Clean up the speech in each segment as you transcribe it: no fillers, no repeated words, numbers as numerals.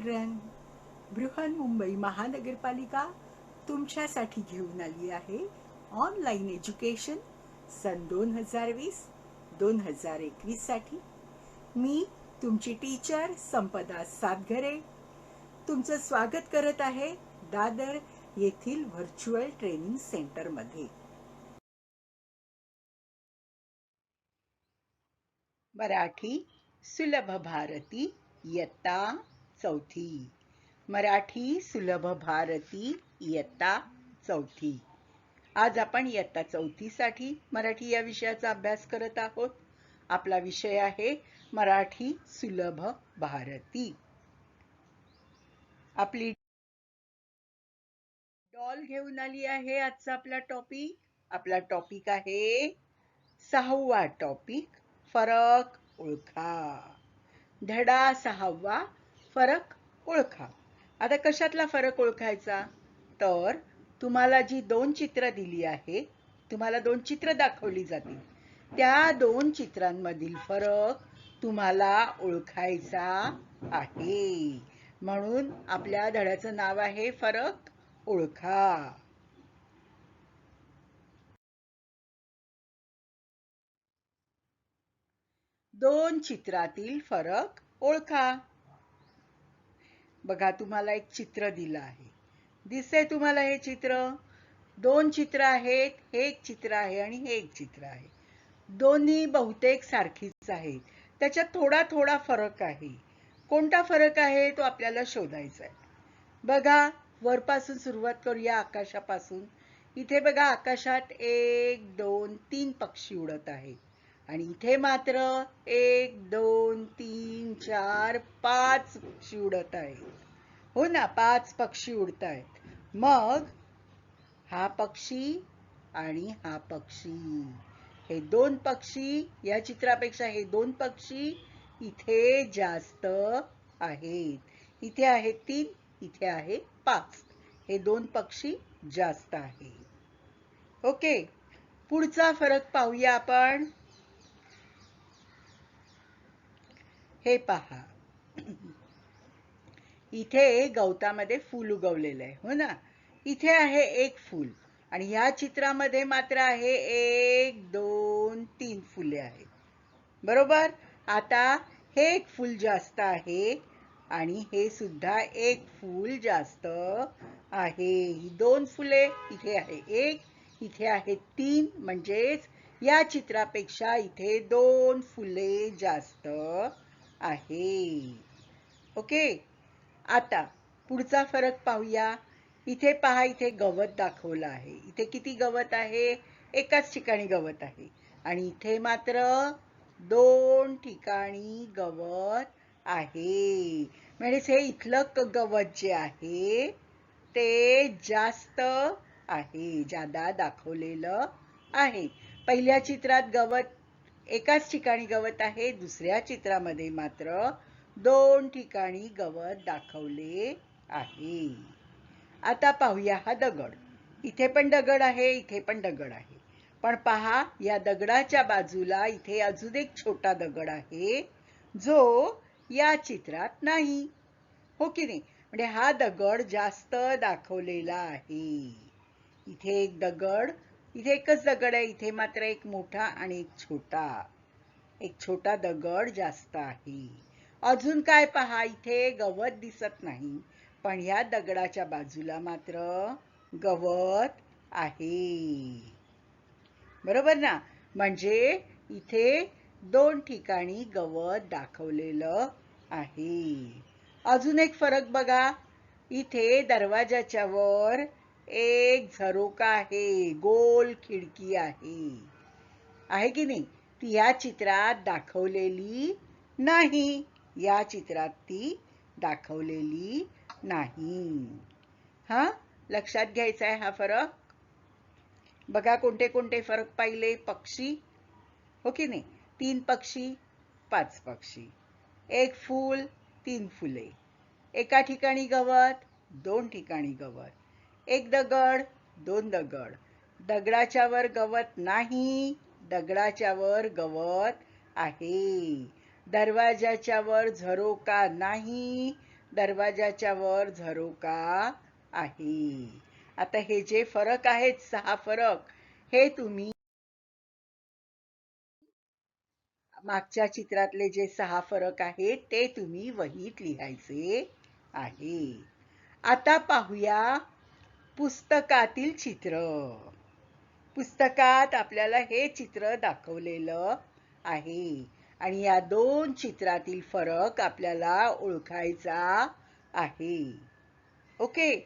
Children, Brihanmumbai महानगरपालिका तुमच्यासाठी घेऊन आली आहे ऑनलाईन एज्युकेशन सन 2020-2021 साठी. मी तुमची टीचर संपदा सातघरे तुमचं स्वागत करत आहे दादर येथील व्हर्च्युअल ट्रेनिंग सेंटरमध्ये. मराठी सुलभ भारती इयत्ता चौथी. मराठी सुलभ भारती इयत्ता चौथी. आज आपण इयत्ता चौथीसाठी मराठी या विषयाचा अभ्यास करत आहोत. आपला विषय आहे मराठी सुलभ भारती. आपली डॉल घेऊन आली आहे. आजचा आपला टॉपिक आहे 6वा टॉपिक, फरक ओळखा. धडा 6वा, फरक ओळखा. आता कशातला फरक ओळखायचा? तर तुम्हाला जी 2 चित्र दिली आहे, तुम्हाला 2 चित्र दाखवली जातील. त्या 2 चित्रांमधील फरक तुम्हाला ओळखायचा आहे. म्हणून आपल्या धड्याचं नाव आहे फरक ओळखा. दोन चित्रातील फरक ओळखा. बघा, तुम्हाला एक चित्र दिलं आहे. दिसतंय तुम्हाला हे चित्र? 2 चित्र आहेत. हे एक चित्र आहे आणि हे एक चित्र आहे. दोन्ही बहुतेक सारखीच आहेत. त्याच्यात थोडा थोडा फरक आहे. कोणता फरक आहे तो आपल्याला शोधायचा आहे. बघा, वरपासून सुरुवात करूया, आकाशापासून. इथे बघा, आकाशात 1 2 3 पक्षी उडत आहेत आणि इथे मात्र 1 2 3 4 5 पक्षी उडत आहेत. हो ना, 5 पक्षी उडत आहेत. मग हा पक्षी आणि हा पक्षी, हे 2 पक्षी या चित्रापेक्षा हे 2 पक्षी इथे जास्त आहेत. इथे आहे 3, इथे आहे 5. हे 2 पक्षी जास्त आहेत. ओके, पुढचा फरक पाहूया आपण. हे पहा, इथे गवतामध्ये फूल उगवलेलं आहे. हो ना, इथे आहे एक फूल आणि या चित्रामध्ये मात्र आहे 1 2 3 फुले आहेत. बरोबर. आता हे एक फूल जास्त आहे आणि हे सुद्धा एक फूल जास्त आहे. ही 2 फुले, इथे आहे 1, इथे आहे 3, म्हणजेच या चित्रापेक्षा इथे 2 फुले जास्त आहे. ओके, आता पुढचा फरक पाहूया. इथे पहा, इथे गवत दाखवलं आहे. इथे किती गवत आहे? एकाच ठिकाणी गवत आहे आणि इथे मात्र 2 ठिकाणी गवत आहे. म्हणजे हे इथलं गवत जे आहे ते जास्त आहे, जादा दाखवलेलं आहे. पहिल्या चित्रात गवत एकाच ठिकाणी गवत आहे, दुसऱ्या चित्रामध्ये मात्र 2 ठिकाणी गवत दाखवले आहे. आता पाहूया हा दगड. इथे पण दगड आहे, इथे पण दगड आहे. पण पहा, या दगडाच्या बाजूला इथे अजून एक छोटा दगड आहे जो या चित्रात नाही. हो की नाही? म्हणजे हा दगड जास्त दाखवलेला आहे. इथे एक दगड, इथे एकच दगड आहे, इथे मात्र एक मोठा आणि एक छोटा दगड जास्त आहे. अजून काय पहा, इथे गवत दिसत नाही, पण या दगडाच्या बाजूला मात्र गवत आहे. बरोबर ना? म्हणजे इथे 2 ठिकाणी गवत दाखवलेलं आहे. अजून एक फरक बघा, इथे दरवाजाच्या वर एक झरोका आहे, गोल खिडकी आहे की नाही? ती या चित्रात दाखवलेली नाही. या चित्रात ती दाखवलेली नाही. हा, लक्षात घ्यायचा आहे हा फरक. बघा, कोणते कोणते फरक पाहिले? पक्षी, हो की नाही? 3 पक्षी, 5 पक्षी. एक फूल, 3 फुले. एका ठिकाणी गवत, 2 ठिकाणी गवत. एक दगड, 2 दगड. दगडाच्या वर गवत नाही, दगडाच्या वर गवत आहे. दरवाजाच्या वर झरोका नाही, दरवाजाच्या वर झरोका आहे. आता हे जे फरक आहेत 6 फरक, हे तुम्ही मागच्या चित्रातले जे 6 फरक आहेत ते तुम्ही वहीत लिहायचे आहे. आता पाहूया पुस्तकातील चित्र. पुस्तकात आपल्याला हे चित्र दाखवलेलं आहे आणि या दोन चित्रातील फरक आपल्याला ओळखायचा आहे. ओके,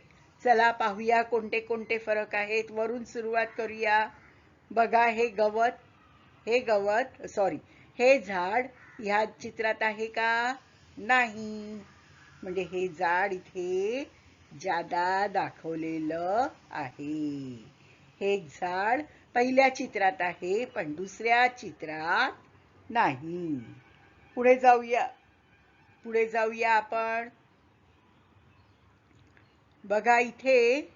चला पाहूया कोणते कोणते फरक आहेत. वरून सुरुवात करूया. बघा, हे गवत सॉरी हे झाड ह्या चित्रात आहे का? नाही. म्हणजे हे झाड इथे जादा दाखवलेलं आहे. हे झाड पहिल्या चित्रात आहे पण दुसऱ्या चित्रात नाही. पुढे जाऊया आपण. बघा इथे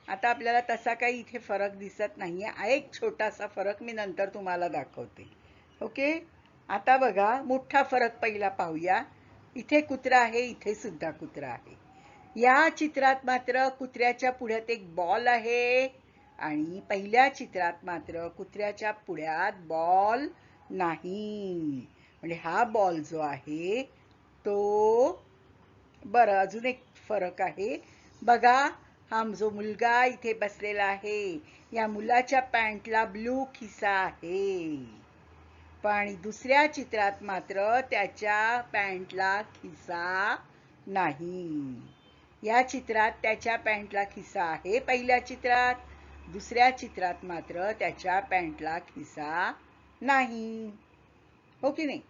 आता आपल्याला तसा काही इथे फरक दिसत नाहीये. एक छोटासा फरक मी नंतर तुम्हाला दाखवते. ओके, आता बघा मोठा फरक पहिला पाहूया. इथे कुत्रा आहे, इथे सुद्धा कुत्रा आहे. या चित्रात मात्र कुत्र्याच्या पुढ्यात एक बॉल आहे आणि पहिल्या चित्रात मात्र कुत्र्याच्या पुढ्यात बॉल नाही. म्हणजे हा बॉल जो आहे तो बरं. अजून एक फरक आहे. बघा, हा जो मुलगा इथे बसलेला आहे या मुलाच्या पॅन्टला ब्लू खिसा आहे पण दुसऱ्या चित्रात मात्र त्याच्या पॅन्टला खिसा नाही. या चित्रात त्याच्या पॅन्टला खिसा आहे पहिल्या चित्रात, दुसऱ्या चित्रात मात्र त्याच्या पॅन्टला खिसा नाही. हो की नाही?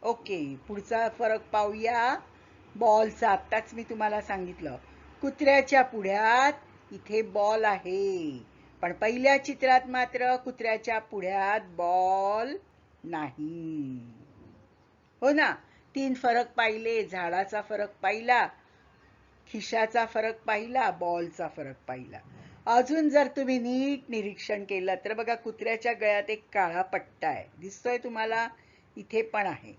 ओके, पुढचा फरक पाहूया. बॉलचा आत्ताच मी तुम्हाला सांगितलं. कुत्र्याच्या पुढ्यात इथे बॉल आहे पण पहिल्या चित्रात मात्र कुत्र्याच्या पुढ्यात बॉल नाही. हो ना? 3 फरक पाहिले. झाडाचा फरक पाहिला, खिशाचा फरक पाहिला, बॉलचा फरक पाहिला. अजून जर तुम्ही नीट निरीक्षण केलं तर बघा, कुत्र्याच्या गळ्यात एक काळा पट्टा आहे. दिसतोय तुम्हाला? इथे पण आहे.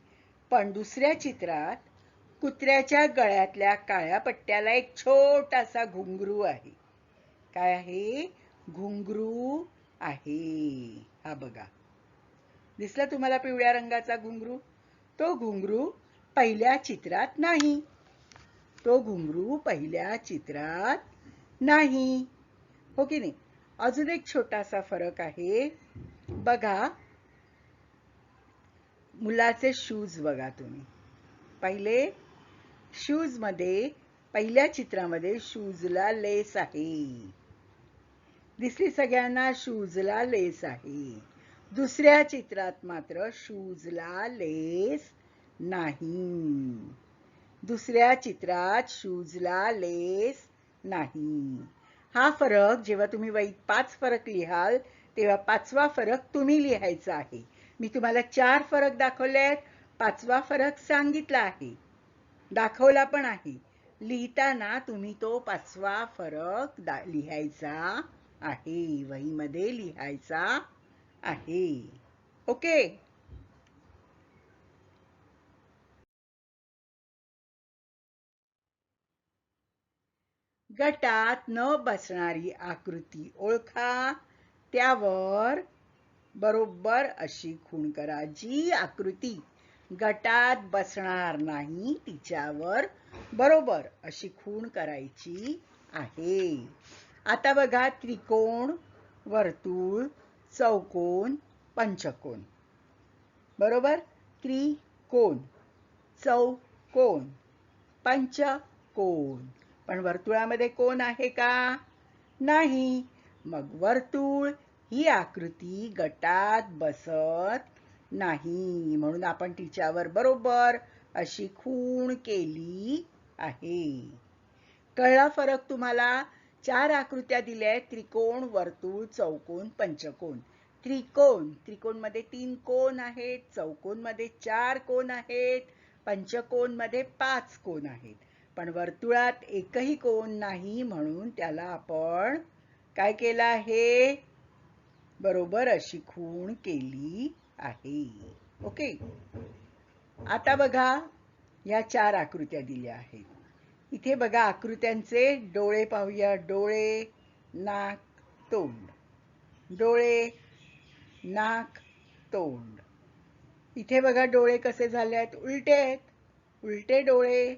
पण दुसऱ्या चित्रात कुत्र्याच्या गळ्यातल्या काळ्या पट्ट्याला एक छोटासा घुंगरू आहे. काय आहे? घुंगरू आहे. हा बघा, दिसला तुम्हाला पिवळ्या रंगाचा घुंगरू? तो घुंगरू पहिल्या चित्रात नाही. तो घुंगरू पहिल्या चित्रात नाही. हो की नाही? अजून एक छोटासा फरक आहे. बघा, मुलाचे शूज बघा तुम्ही. पहिले शूज मध्ये पहिल्या चित्रामध्ये शूजला लेस आहे. दिसली सगळ्यांना? शूजला लेस आहे. दुसऱ्या चित्रात मात्र शूजला लेस नाही. दुसऱ्या चित्रात शूजला लेस नाही. हा फरक जेव्हा तुम्ही वहीत 5 फरक लिहाल तेव्हा 5वा फरक तुम्ही लिहायचा आहे. मी तुम्हाला 4 फरक दाखवलेत, 5वा फरक सांगितला आहे, दाखवला पण आहे. लिहिताना तुम्ही तो 5वा फरक लिहायचा आहे, वहीमध्ये लिहायचा आहे. ओके. गटात न बसणारी आकृती ओळखा. त्यावर बरोबर अशी खूण करा. जी आकृती गटात बसणार नाही तिच्यावर बरोबर अशी खूण करायची आहे. आता बघा, त्रिकोण, वर्तुळ, चौकोन, पंचकोन. बरोबर? त्रिकोण, चौकोन, पंचकोन. पण वर्तुळामध्ये कोण आहे का? नाही. मग वर्तुळ ही आकृती गटात बसत नाही, म्हणून आपण तिच्यावर बरोबर अशी खूण केली आहे. कळला फरक तुम्हाला? 4 आकृत्या दिल्या आहेत. त्रिकोण, वर्तुळ, चौकोन, पंचकोन. त्रिकोण मध्ये 3 कोन आहेत, चौकोन मध्ये 4 कोन आहेत, पंचकोन मध्ये 5 कोन आहेत. पण वर्तुळात एकही कोन नाही म्हणून त्याला आपण काय केलं आहे? बरोबर अशी खूण केली आहे. ओके. आता बघा, या 4 आकृत्या दिल्या आहेत. इथे बघा आकृत्यांचे डोळे पाहूया. डोळे, नाक, तोंड. डोळे, नाक, तोंड. इथे बघा डोळे कसे झाले आहेत, उलटे आहेत. उलटे डोळे,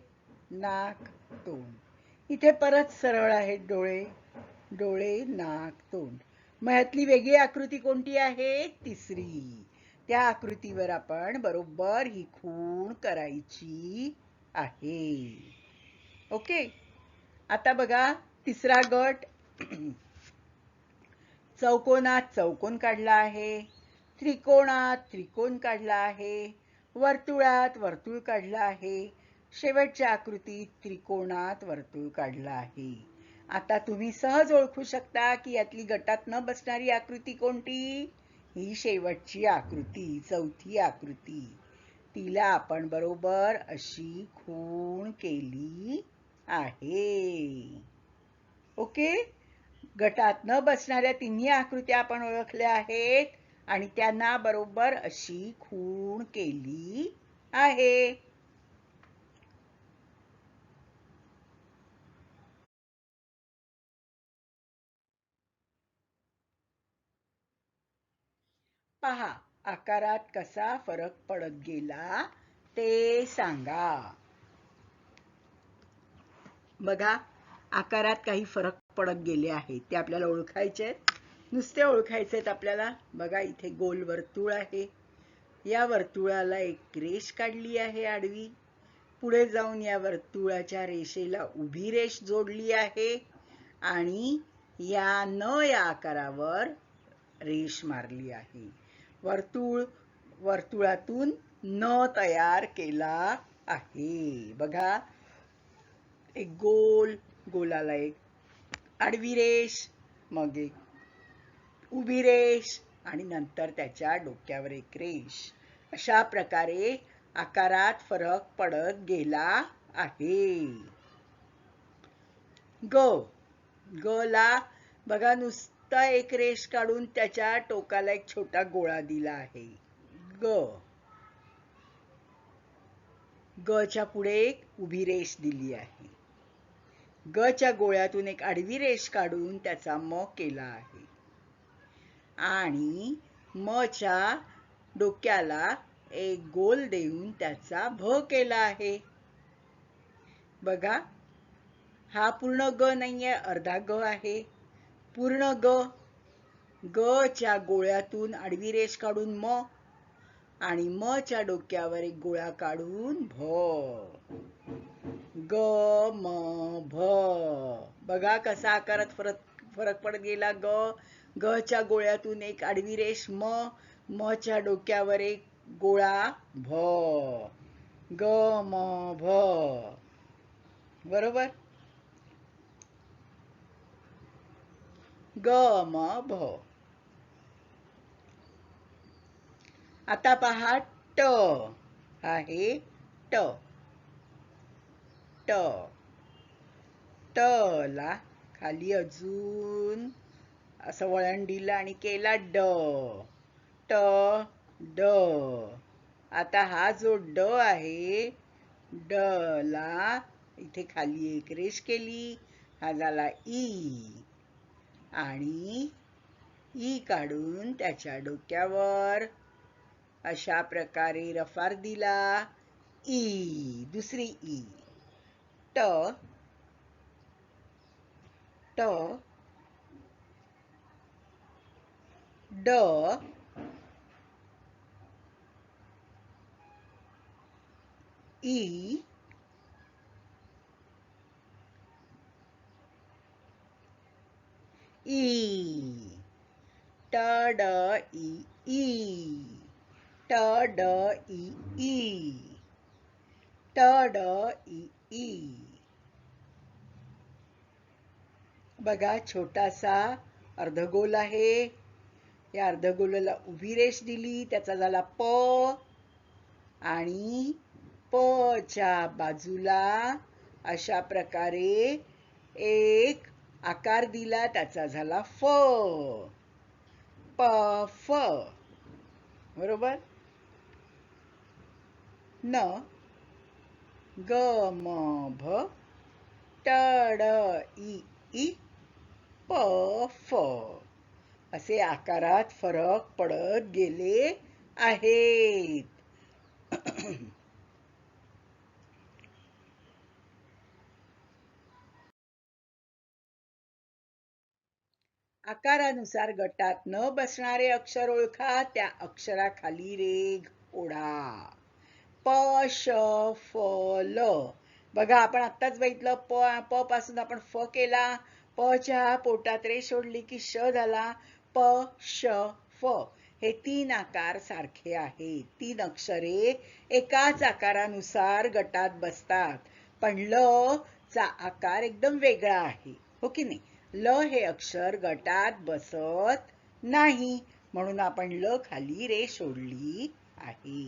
नाक, तोंड. इथे परत सरळ आहेत डोळे. डोळे, नाक, तोंड. मग ह्यातली वेगळी आकृती कोणती आहे, तिसरी. त्या आकृतीवर आपण बरोबर ही खूण करायची आहे. ओके. आता बघा तिसरा गट. चौकोनात चौकोन काढला आहे, त्रिकोणात त्रिकोण काढला आहे, वर्तुळात वर्तुळ काढलं आहे, शेवटच्या आकृतीत त्रिकोणात वर्तुळ काढलं आहे. आता तुम्ही सहज ओळखू शकता की यातली गटात न बसणारी आकृती कोणती, ही शेवटची आकृती, चौथी आकृती. तिला आपण बरोबर अशी खूण केली आहे. ओके. गटात न बसणाऱ्या तिन्ही आकृत्या आपण ओळखल्या आहेत आणि त्यांना बरोबर अशी खूण केली आहे. पहा आकारात कसा फरक पडत गेला ते सांगा. बघा आकारात काही फरक पडत गेले आहेत, ते आपल्याला ओळखायचे आहेत. नुसते ओळखायचे आहेत आपल्याला. बघा इथे गोल वर्तुळ आहे, या वर्तुळाला एक रेष काढली आहे आडवी. पुढे जाऊन या वर्तुळाच्या रेषेला उभी रेष जोडली आहे आणि या या आकारावर रेष मारली आहे. वर्तुळातून न तयार केला आहे. बघा एक गोल, गोलाला एक आडवी रेष, मग एक उभी रेष आणि नंतर त्याच्या डोक्यावर एक रेष. अशा प्रकारे आकारात फरक पडत गेला आहे. ग ला बघा नुसता एक रेष काढून त्याच्या टोकाला एक छोटा गोळा दिला आहे. ग च्या पुढे एक उभी रेष दिली आहे. ग च्या गोळ्यातून एक आडवी रेष काढून त्याचा म केला आहे आणि म च्या डोक्याला एक गोल देऊन त्याचा भ केला आहे. बघा हा पूर्ण ग नाहीये, अर्धा ग आहे. पूर्ण ग च्या गोळ्यातून आडवी रेष काढून म आणि म च्या डोक्यावर एक गोळा काढून भ. ग म भ. बघा कसा आकारात फरक पडत गेला. ग च्या गोळ्यातून एक आडवी रेष म च्या डोक्यावर एक गोळा भ. ग म भ. बरोबर. ग म भ. आता पहा ट आहे. ट ट ट ला खाली अजून असं वळण दिलं आणि केला ड. ट ड. आता हा जो ड आहे, ड ला इथे खाली एक रेष केली, हा झाला ई आणि ई काढून त्याच्या डोक्यावर अशा प्रकारे रफार दिला. ई, दुसरी ई. ट ट ड ई ई. ट ड ई ई. ट ड ई ई. ट ड ई ई. बघा छोटासा अर्धगोल आहे, या अर्धगोलाला उभी रेष दिली, त्याचा झाला प आणि प च्या बाजूला अशा प्रकारे एक आकार दिला, त्याचा झाला फ. प फ. बरोबर. न ग म भ ट ड इ ई प फ असे आकारात फरक पडत गेले आहेत. आकारानुसार गटात न बसणारे अक्षर ओळखा, त्या अक्षराखाली रेघ ओढा. प श फ ल. बघा आपण आत्ताच बघितलं प पासून आपण फ केला, प च्या पोटात रे सोडली की श झाला. प श फ हे तीन आकार सारखे आहेत. तीन अक्षरे एकाच आकारानुसार गटात बसतात, पण ल चा आकार एकदम वेगळा आहे, हो की नाही. ल हे अक्षर गटात बसत नाही, म्हणून आपण ल खाली रे सोडली आहे.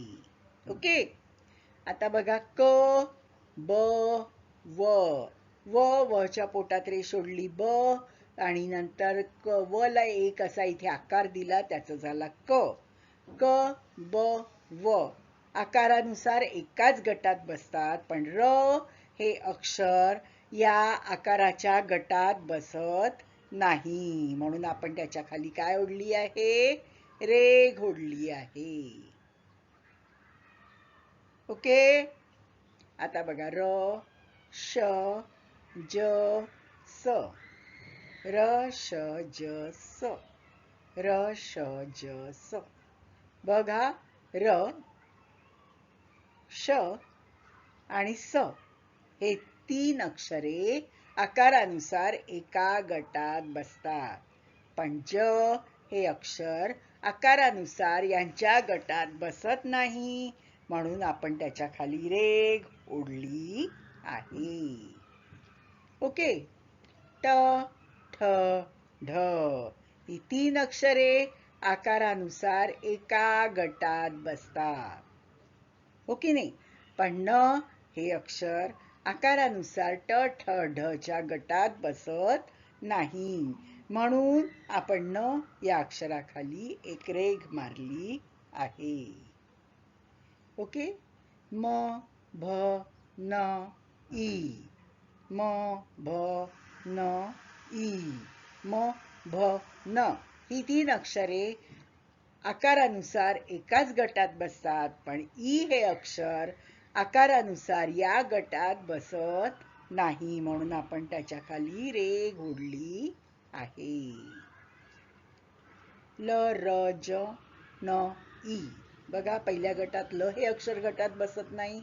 ओके. आता बघा क ब व. व च्या पोटात रे सोडली ब, आणि नंतर व ला एक असा इथे आकार दिला, त्याचा झाला क. क ब व आकारानुसार एकाच गटात बसतात, पण र हे अक्षर या आकाराच्या गटात बसत नाही, म्हणून आपण त्याच्या खाली काय ओढली आहे, रेघ ओढली आहे. ओके. आता बघा र श ज स. र श ज स. र श ज स. बघा र श आणि स हे तीन अक्षरे आकारानुसार एका गटात बसतात, पण ज हे अक्षर आकारानुसार यांच्या गटात बसत नाही, म्हणून आपण त्याच्या खाली रेघ ओढली आहे. ओके. ट ठ ढ ही तीन अक्षरे आकारानुसार एका गटात बसतात, हो की नाही. पण न हे अक्षर आकारानुसार ट ठ ढ च्या गटात बसत नाही, म्हणून आपण न या अक्षराखाली एक रेघ मारली आहे. ओके. म भ न ई. म भ न ई. म भ न ही तीन अक्षरे आकारानुसार एकाच गटात बसतात, पण ई हे अक्षर आकारानुसार या गटात बसत नाही, म्हणून आपण त्याच्या खाली रेघ ओढली आहे. ल र ज न ई. बघा पहिल्या गटात ल हे अक्षर गटात बसत नाही,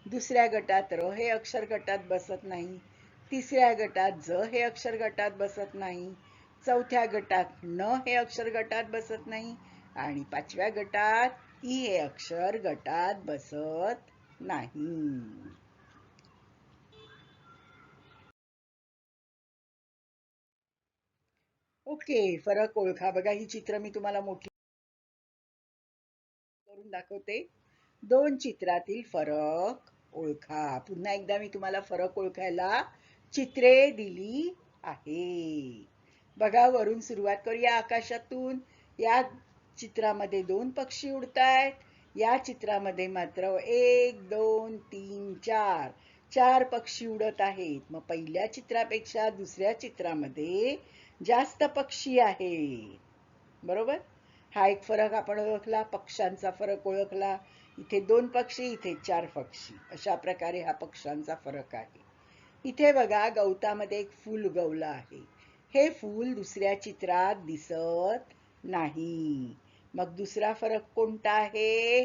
दुसऱ्या गटात र हे अक्षर गटात बसत नाही, तिसऱ्या गटात ज हे अक्षर गटात बसत नाही, चौथ्या गटात न हे अक्षर गटात बसत नाही, आणि पाचव्या गटात ई हे अक्षर गटात बसत नाही. ओके. फरक ओळखा. बघा ही चित्र मी तुम्हाला मोठी करून दाखवते. दोन चित्रातील फरक ओळखा. पुन्हा एकदा मी तुम्हाला फरक ओळखायला चित्रे दिली आहे. बघा वरून सुरुवात करूया. आकाशातून या चित्रामध्ये दोन पक्षी उडतायत, या चित्रामध्ये मात्र 1 2 3 4 4 पक्षी उडत आहेत. मग पहिल्या चित्रापेक्षा दुसऱ्या चित्रामध्ये जास्त पक्षी आहेत, बरोबर. हा एक फरक आपण ओळखला. पक्ष्यांचा फरक ओळखला. इथे 2 पक्षी, इथे 4 पक्षी, अशा प्रकारे हा पक्ष्यांचा फरक आहे. इथे बघा गवतामध्ये एक फूल उगवलं आहे. हे फूल दुसऱ्या चित्रात दिसत नाही. मग दुसरा फरक कोणता आहे,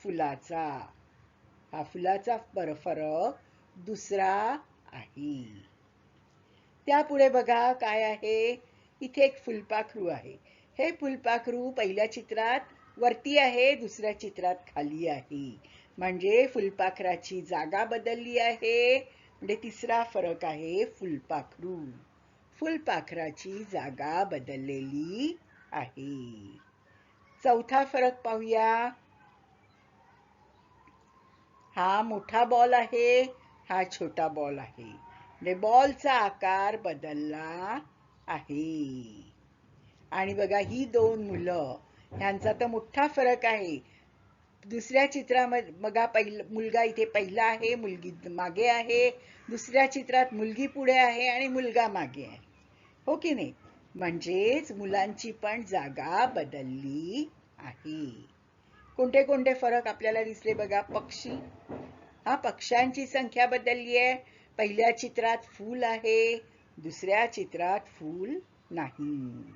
फुलाचा. हा फुलाचा फरक दुसरा आहे. त्यापुढे बघा काय आहे, इथे एक फुलपाखरू आहे. हे फुलपाखरू पहिल्या चित्रात वरती आहे, दुसऱ्या चित्रात खाली आहे, म्हणजे फुलपाखराची जागा बदलली आहे. म्हणजे तिसरा फरक आहे फुलपाखरू. फुलपाखराची जागा बदललेली आहे. चौथा फरक पाहूया. हा मोठा बॉल आहे, हा छोटा बॉल आहे, म्हणजे बॉलचा आकार बदलला आहे. आणि बघा ही दोन मुलं, ह्यांचा तर मोठा फरक आहे. दुसऱ्या चित्रामध्ये बघा मुलगा इथे पहिला आहे, मुलगी मागे आहे. दुसऱ्या चित्रात मुलगी पुढे आहे आणि मुलगा मागे आहे. हो की नाही? म्हणजेच मुलांची पण जागा बदलली आहे. कोणते कोणते फरक आपल्याला दिसले बघा. पक्षी, पक्ष्यांची संख्या बदलली आहे. पहिल्या चित्रात फूल आहे, दुसऱ्या चित्रात फूल नाही.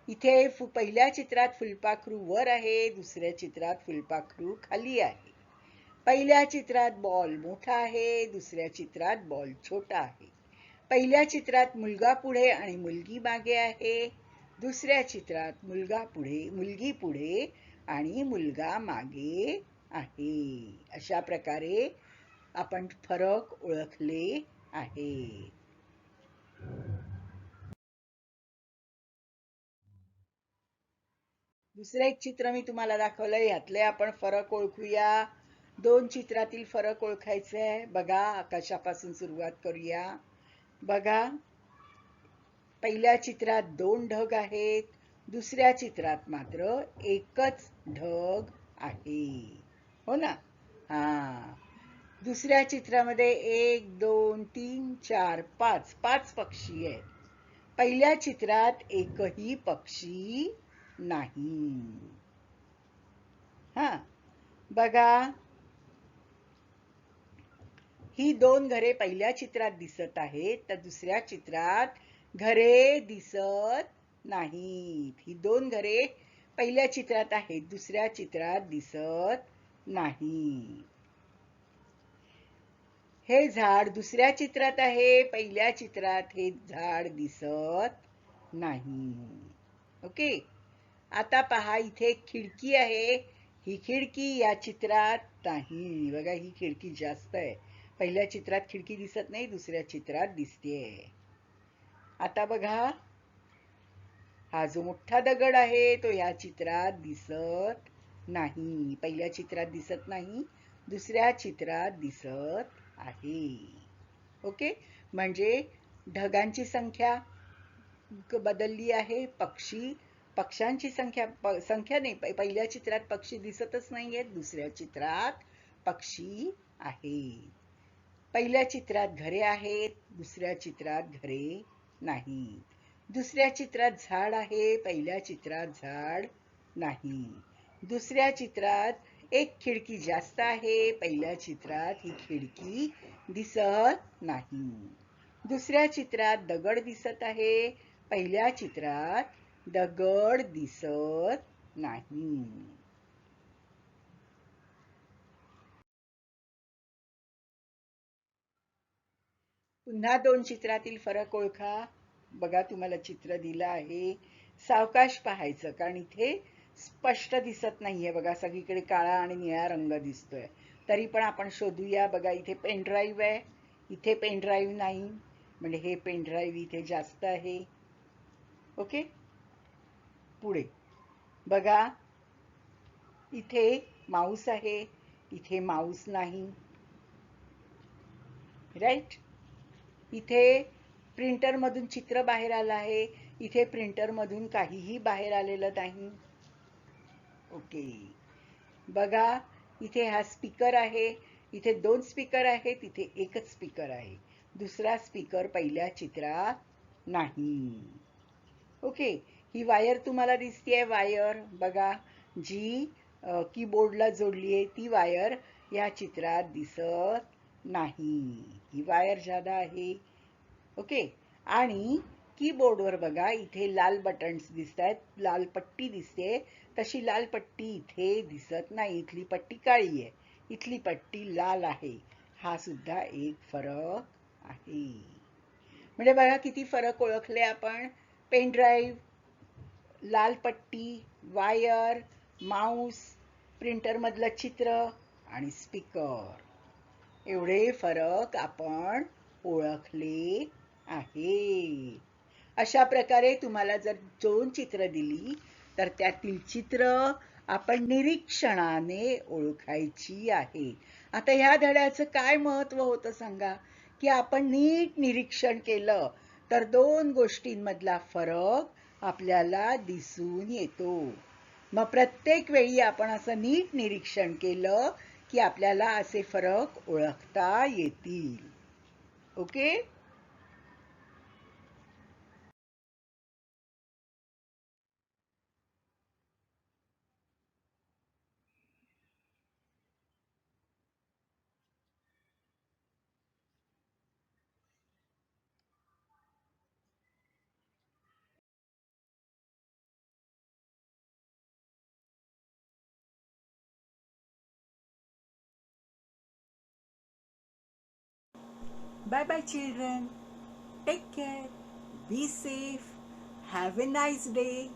इथे पहिल्या चित्रात फुलपाखरू वर आहे, दुसऱ्या चित्रात फुलपाखरू खाली आहे. पहिल्या चित्रात बॉल मोठा आहे, दुसऱ्या चित्रात बॉल छोटा आहे. पहिल्या चित्रात मुलगा पुढे आणि मुलगी मागे आहे, दुसऱ्या चित्रात मुलगी पुढे आणि मुलगा मागे आहे. अशा प्रकारे आपण फरक ओळखले आहे. दुसरे एक चित्र मी तुम्हाला दाखवलंय, यातले आपण फरक ओळखूया. दोन चित्रातील फरक ओळखायचे आहे. बघा, आकाशापासून सुरुवात करूया. बघा, पहिल्या चित्रात 2 ढग आहेत, दुसऱ्या चित्रात मात्र एकच ढग आहे. हो ना? दुसऱ्या चित्रामध्ये 1 2 3 4 5 पक्षी आहेत. पहिल्या चित्रात एकही पक्षी नाही. बघा, ही 2 घरे पहिल्या चित्रात दिसत आहेत, तर दुसऱ्या चित्रात घरे दिसत नाहीत. ही 2 घरे पहिल्या चित्रात आहेत, दुसऱ्या चित्रात दिसत नाही. हे झाड दुसऱ्या चित्रात आहे, पहिल्या चित्रात हे झाड दिसत नाही. ओके. आता पहा, इथे एक खिडकी आहे. ही खिडकी या चित्रात नाही. बघा, ही खिडकी जास्त आहे. पहिल्या चित्रात खिडकी दिसत नाही, दुसऱ्या चित्रात दिसतेय. आता बघा, हा जो मोठा दगड आहे तो या चित्रात दिसत नाही. पहिल्या चित्रात दिसत नाही, दुसऱ्या चित्रात दिसत आहे. ओके. म्हणजे ढगांची संख्या बदलली आहे. पक्ष्यांची संख्या नाही, पहिल्या चित्रात पक्षी दिसतच नाहीयेत, दुसऱ्या चित्रात पक्षी आहेत. पहिल्या चित्रात घरे आहेत, दुसऱ्या चित्रात घरे नाही. दुसऱ्या चित्रात झाड आहे, पहिल्या चित्रात झाड नाही. दुसऱ्या चित्रात एक खिडकी जास्त आहे, पहिल्या चित्रात ही खिडकी दिसत नाही. दुसऱ्या चित्रात दगड दिसत आहे, पहिल्या चित्रात दगड दिसत नाही. पुन्हा 2 चित्रातील फरक ओळखा. बघा, तुम्हाला चित्र दिलं आहे. सावकाश पाहायचं, कारण इथे स्पष्ट दिसत नाहीये. बघा, सगळीकडे काळा आणि निळा रंग दिसतोय. तरी पण आपण शोधूया. बघा, इथे पेन ड्राईव्ह आहे, इथे पेन ड्राईव्ह नाही, म्हणजे हे पेन ड्राईव्ह इथे जास्त आहे. ओके. पुढे बघा, इथे माऊस आहे, इथे माऊस नाही. राईट. इथे प्रिंटर मधून चित्र बाहेर आलं आहे, इथे प्रिंटर मधून काहीही बाहेर आलेलं नाही. ओके. बघा, इथे हा स्पीकर आहे, इथे 2 स्पीकर आहेत, इथे एकच स्पीकर आहे. दुसरा स्पीकर पहिल्या चित्रात नाही. ओके. ही वायर तुम्हाला दिसतेय, वायर बघा, जी कीबोर्डला जोडली आहे, ती वायर या चित्रात दिसत नाही. ही वायर ज्यादा आहे. ओके. आणि कीबोर्डवर बघा, इथे लाल बटन्स दिसत आहेत, लाल पट्टी दिसते, तशी लाल पट्टी इथे दिसत नाही. इथली पट्टी काळी आहे, इथली पट्टी लाल आहे. हा सुद्धा एक फरक आहे. म्हणजे बघा, किती फरक ओळखले आपण. पेन ड्राईव्ह, लाल पट्टी, वायर, माऊस, प्रिंटर मधलं चित्र आणि स्पीकर, एवढे फरक आपण ओळखले आहे. अशा प्रकारे तुम्हाला जर 2 चित्र दिली, तर त्यातील चित्र आपण निरीक्षणाने ओळखायची आहे. आता ह्या धड्याचं काय महत्व होतं सांगा, की आपण नीट निरीक्षण केलं तर 2 गोष्टींमधला फरक आपल्याला दिसून येतो. मग प्रत्येक वेळी आपण असं नीट निरीक्षण केलं की आपल्याला असे फरक ओळखता येतील. Okay. Bye bye, children. Take care. Be safe. Have a nice day.